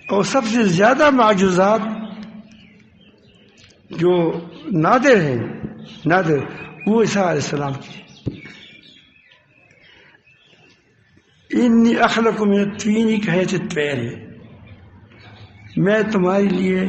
اور سب سے زیادہ معجزات جو نادر ہیں، نادر، وہ عیسیٰ علیہ السلام کی. انی اخلق من الطین کہیت الطیر ہے، میں تمہارے لیے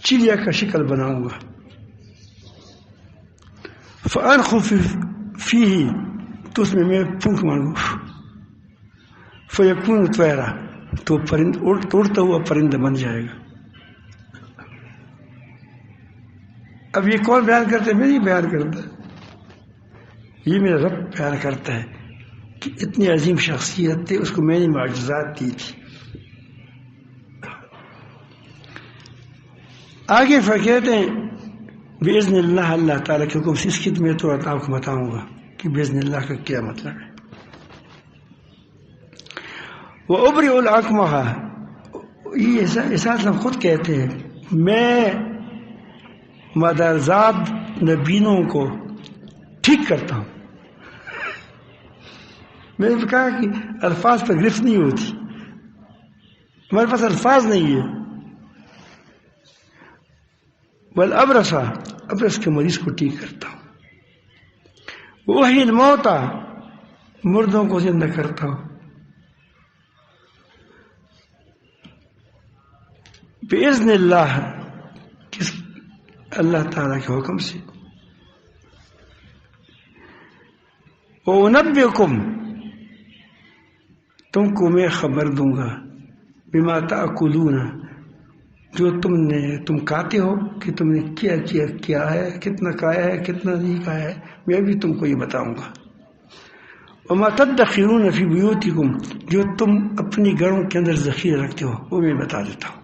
چڑیا کا شکل بناؤں گا. فانفخ فیہ، تو اس میں پھونک ماروں، فیکون طیرا، تو پرند اڑتا ہوا پرندہ بن جائے گا. اب یہ کون بیان کرتے؟ میں نہیں بیان کرتا، یہ میرا رب بیان کرتا ہے کہ اتنی عظیم شخصیت تھی، اس کو میں نے معجزات دی تھی. آگے کہتے ہیں باذن اللہ، اللہ تعالیٰ کے حکم سے. اس کی میں تو آپ کو بتاؤں گا کہ باذن اللہ کا کیا مطلب ہے. وَأُبْرِئُ الْأَكْمَحَ، یہ عیسیٰ خود کہتے ہیں میں مادرزاد نبینوں کو ٹھیک کرتا ہوں. میں نے کہا کہ الفاظ پر گرفت نہیں ہوتی، ہمارے پاس الفاظ نہیں ہے. والابرص، ابرص کے مریض کو ٹھیک کرتا ہوں. وأحيي الموتى، مردوں کو زندہ کرتا ہوں. باذن اللہ، کس اللہ تعالیٰ کے حکم سے. وأنبئكم، تم کو میں خبر دوں گا، بما تأکلون، جو تم کھاتے ہو، کہ تم نے کیا ہے، کتنا کھایا ہے، کتنا نہیں کھایا ہے، میں بھی تم کو یہ بتاؤں گا. وما تدخرون فی بیوتکم، جو تم اپنی گھروں کے اندر ذخیرہ رکھتے ہو، وہ میں بتا دیتا ہوں.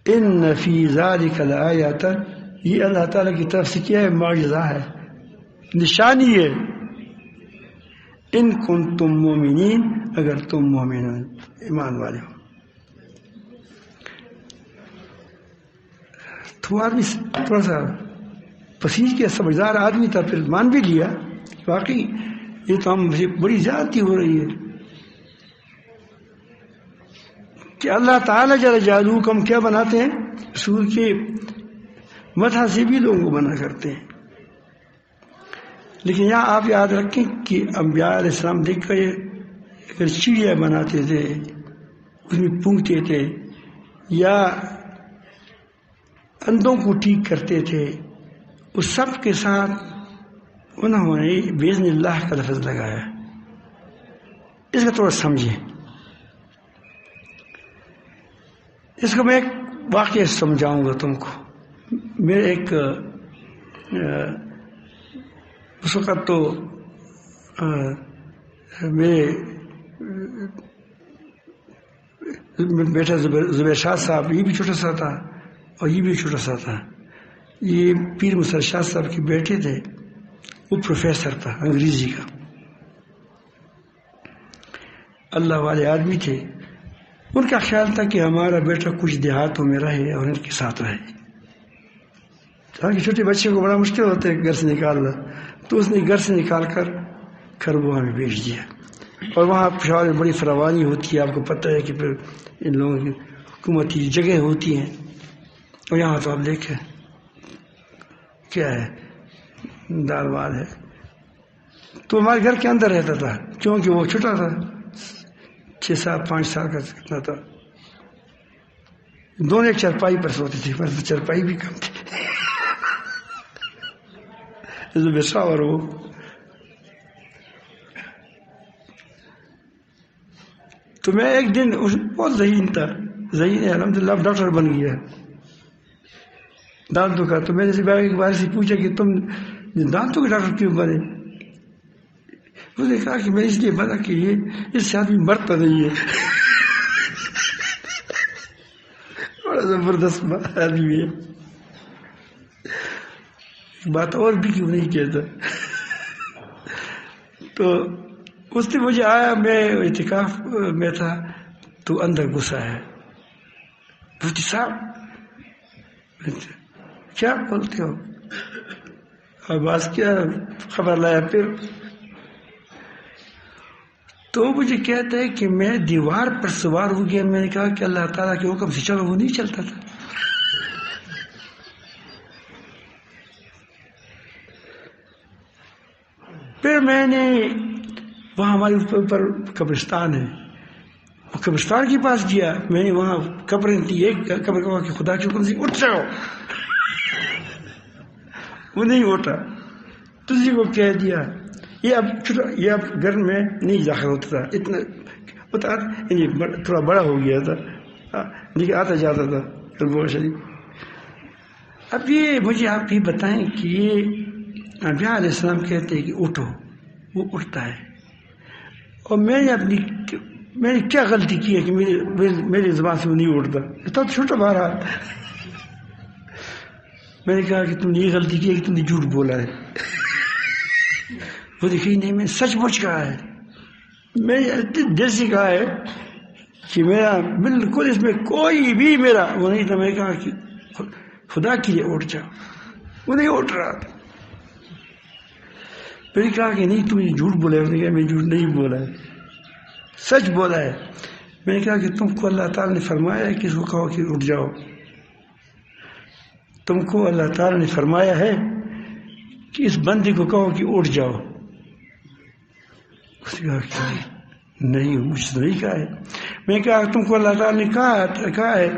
ان فی ذلک لآیۃ، یہ اللہ تعالیٰ کی طرف سے کیا ہے؟ معجزہ ہے، نشانی ہے. ان کنتم مومنین، اگر تم مومن ایمان والے ہو. تو آدمی تھوڑا سا پسیج کے سمجھدار آدمی تھا، پھر مان بھی لیا واقعی یہ تو ہم سے بڑی زیادتی ہو رہی ہے کہ اللہ تعالیٰ جل جلالہ کو ہم کیا بناتے ہیں؟ رسول کے مدح سے بھی لوگوں کو منع کرتے ہیں. لیکن یہاں آپ یاد رکھیں کہ انبیاء علیہ السلام دیکھ کر اگر چڑیا بناتے تھے، اس میں پونگتے تھے، یا اندھوں کو ٹھیک کرتے تھے، اس سب کے ساتھ انہوں نے باذن اللہ کا لفظ لگایا. اس کا تھوڑا سمجھیں. اس کو میں ایک واقعہ سمجھاؤں گا تم کو. میرے ایک اس وقت تو میرے بیٹا زبیر شاہ صاحب، یہ بھی چھوٹا سا تھا اور یہ بھی چھوٹا سا تھا. یہ پیر مسر شاہ صاحب کے بیٹے تھے، وہ پروفیسر تھا انگریزی کا. اللہ والے آدمی تھے. ان کا خیال تھا کہ ہمارا بیٹا کچھ دیہاتوں میں رہے اور ان کے ساتھ رہے. چھوٹے بچے کو بڑا مشکل ہوتا ہے گھر سے نکالنا، تو اس نے گھر سے نکال کر کھربوا میں بھیج دیا. اور وہاں پشاور میں بڑی فراوانی ہوتی ہے، آپ کو پتہ ہے کہ پھر ان لوگوں کی حکومتی جگہ ہوتی ہیں. اور یہاں تو آپ دیکھیں کیا ہے، دال وال ہے. تو ہمارے گھر کے اندر رہتا تھا، کیونکہ وہ چھوٹا تھا، 6-5 سال کا کتنا تھا. دونوں ایک چرپائی پر سوتے تھے، پر چرپائی بھی کم تھی. اور وہ تو میں ایک دن بہت ذہین تھا، ذہین ہے الحمدللہ، اب ڈاکٹر بن گیا دانتوں کا. تو میں نے ایک بار سے پوچھا کہ تم دانتوں کے ڈاکٹر کیوں بنے؟ اس نے کہا کہ میں اس لیے بنا کہ یہ اس سے آدمی مرتا نہیں ہے. بڑا زبردست آدمی ہے. بات اور بھی کیوں نہیں کہتا. تو اس نے مجھے آیا، میں اعتکاف میں تھا، تو اندر گھسا ہے. مفتی صاحب کیا بولتے ہو؟ آواز کیا خبر لایا. پھر تو مجھے کہتا ہے کہ میں دیوار پر سوار ہو گیا. میں نے کہا کہ اللہ تعالیٰ کے حکم سے چلو. وہ نہیں چلتا تھا. پھر میں نے وہاں ہمارے اوپر قبرستان ہے, قبرستان کے پاس گیا. میں نے وہاں قبریں تھی, ایک قبر کہا کہ خدا کے حکم سے اٹھ جاؤ. وہ نہیں اٹھا. تجھے کو کہہ دیا. یہ اب گھر میں نہیں داخل ہوتا تھا, اتنا تھوڑا بڑا ہو گیا تھا, لیکن آتا جاتا تھا بہت شریف. اب یہ مجھے آپ یہ بتائیں کہ یہ انبیاء علیہ السلام کہتے ہیں کہ اٹھو, وہ اٹھتا ہے. اور میں نے کیا غلطی کی ہے کہ میری زبان سے وہ نہیں اٹھتا؟ تو چھوٹا بارہ. میں نے کہا کہ تم نے یہ غلطی کی ہے کہ تم نے جھوٹ بولا ہے. وہ دیکھی نہیں, میں سچ مچ کہا ہے. میں نے دل سے کہا ہے کہ میرا بالکل اس میں کوئی بھی میرا وہ نہیں تھا. میں نے کہا کہ خدا کے لیے اٹھ جاؤ. وہ نہیں اٹھ رہا تھا. میں نے کہا کہ نہیں تم یہ جھوٹ بولا ہے. اس نے کہا میں جھوٹ نہیں بولا ہے, سچ بولا ہے. میں نے کہا کہ تم کو اللہ تعالیٰ نے فرمایا ہے کہ اس کو کہو کہ اٹھ جاؤ. تم کو اللہ تعالیٰ نے فرمایا ہے کہ اس بندے کو کہو کہ اٹھ جاؤ. اس نے کہا کہ نہیں, مجھ سے نہیں کہا ہے. میں نے کہا تم کو اللہ تعالیٰ نے کہا ہے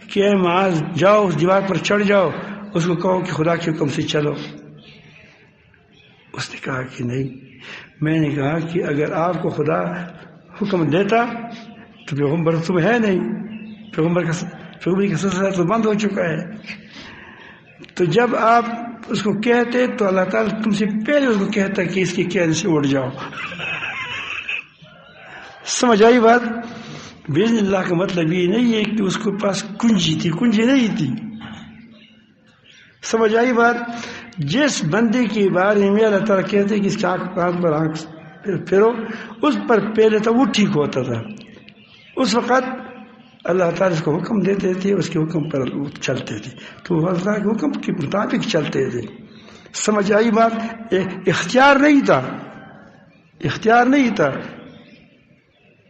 کہ اے معاذ جاؤ اس دیوار پر چڑھ جاؤ, اس کو کہو کہ خدا کے حکم سے چلو. اس نے کہا کہ نہیں. میں نے کہا کہ اگر آپ کو خدا حکم دیتا تو پیغمبر تم ہے نہیں, پیغمبر کا سلسلہ تو بند ہو چکا ہے. تو جب آپ اس کو کہتے تو اللہ تعالیٰ تم سے پہلے اس کو کہتا کہ اس کے کہنے سے اٹھ جاؤ. سمجھ آئی بات؟ باذن اللہ کا مطلب یہ نہیں ہے کہ اس کے پاس کنجی تھی, کنجی نہیں تھی. سمجھ آئی بات؟ جس بندے کے بارے میں اللہ تعالیٰ کہتے کہ اس کے آنکھ پر آنکھ پھیرو, اس پر پہلے تو وہ ٹھیک ہوتا تھا. اس وقت اللہ تعالیٰ اس کو حکم دیتے تھے, اس کے حکم پر چلتے تھے, تو وہ اللہ کے حکم کے مطابق چلتے تھے. سمجھ آئی بات؟ اختیار نہیں تھا, اختیار نہیں تھا.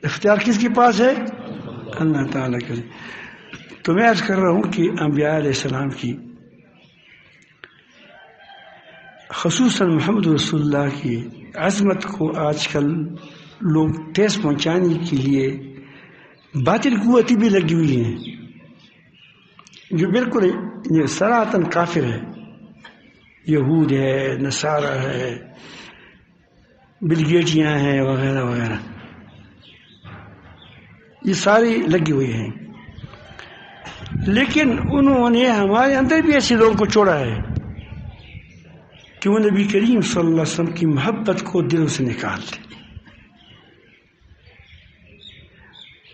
اختیار کس کے پاس ہے؟ اللہ تعالیٰ کے. تو میں عرض کر رہا ہوں کہ انبیاء علیہ السلام کی, خصوصاً محمد رسول اللہ کی عظمت کو آج کل لوگ ٹھیس پہنچانے کے لیے باطل قوتیں بھی لگی ہوئی ہیں, جو بالکل صراحتاً کافر ہے. یہود ہے, نصارہ ہے, بلگیٹیاں ہیں وغیرہ وغیرہ, یہ ساری لگی ہوئی ہیں. لیکن انہوں نے ہمارے اندر بھی ایسے لوگوں کو چھوڑا ہے کہ وہ نبی کریم صلی اللہ علیہ وسلم کی محبت کو دلوں سے نکال دے,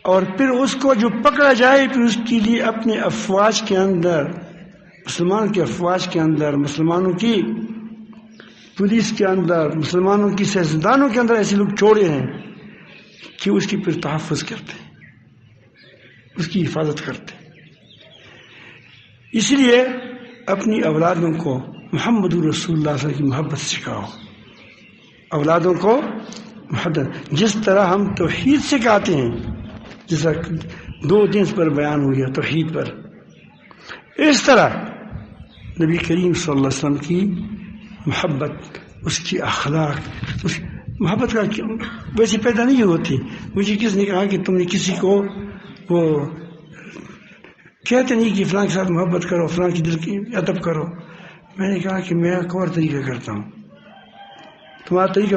اور پھر اس کو جو پکڑا جائے پھر اس کے لیے اپنے افواج کے اندر, مسلمانوں کے افواج کے اندر, مسلمانوں کی پولیس کے اندر, مسلمانوں کی سیاستدانوں کے اندر ایسے لوگ چھوڑے ہیں کہ اس کی پھر تحفظ کرتے, اس کی حفاظت کرتے. اس لیے اپنی اولادوں کو محمد رسول اللہ صلی اللہ علیہ وسلم کی محبت سکھاؤ. اولادوں کو محبت, جس طرح ہم توحید سکھاتے ہیں, جیسا 2 دن پر بیان ہو گیا توحید پر, اس طرح نبی کریم صلی اللہ علیہ وسلم کی محبت, اس کی اخلاق, اس محبت کا ویسے پیدا نہیں ہوتی. مجھے کس نے کہا کہ تم نے کسی کو وہ کہتے نہیں کہ فلاں کے ساتھ محبت کرو, فلاں کی دل کی ادب کرو. میں نے کہا کہ میں ایک اور طریقہ کرتا ہوں. تمہارا طریقہ,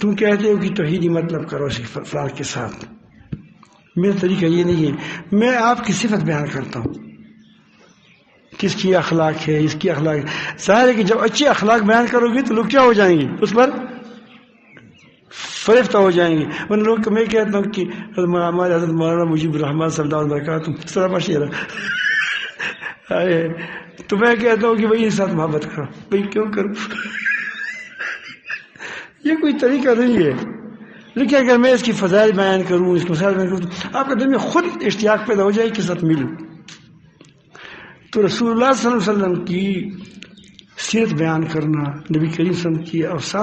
تم کہتے ہو کہ توحیدی مطلب کرو فلاں کے ساتھ, میرا طریقہ یہ نہیں ہے. میں آپ کی صفت بیان کرتا ہوں, کس کی اخلاق ہے, اس کی اخلاق. ظاہر ہے کہ جب اچھے اخلاق بیان کرو گے تو لوگ کیا ہو جائیں گے, اس پر فریفتہ ہو جائیں گے. ان لوگ کو میں کہتا ہوں کہ ہمارے حضرت مولانا مجیب الرحمن صلی اللہ علیہ وسلم سلام بشیر, تو میں کہتا ہوں کہ بھائی اس ساتھ محبت کرو. بھائی کیوں کروں, یہ کوئی طریقہ نہیں ہے. لیکن اگر میں اس کی فضائل بیان کروں, اس کو مسائل بیان کروں, تو آپ کے دل میں خود اشتیاق پیدا ہو جائے کہ ساتھ ملوں. تو رسول اللہ صلی اللہ علیہ وسلم کی سیرت بیان کرنا, نبی کریم صلی اللہ علیہ وسلم کی اوصاف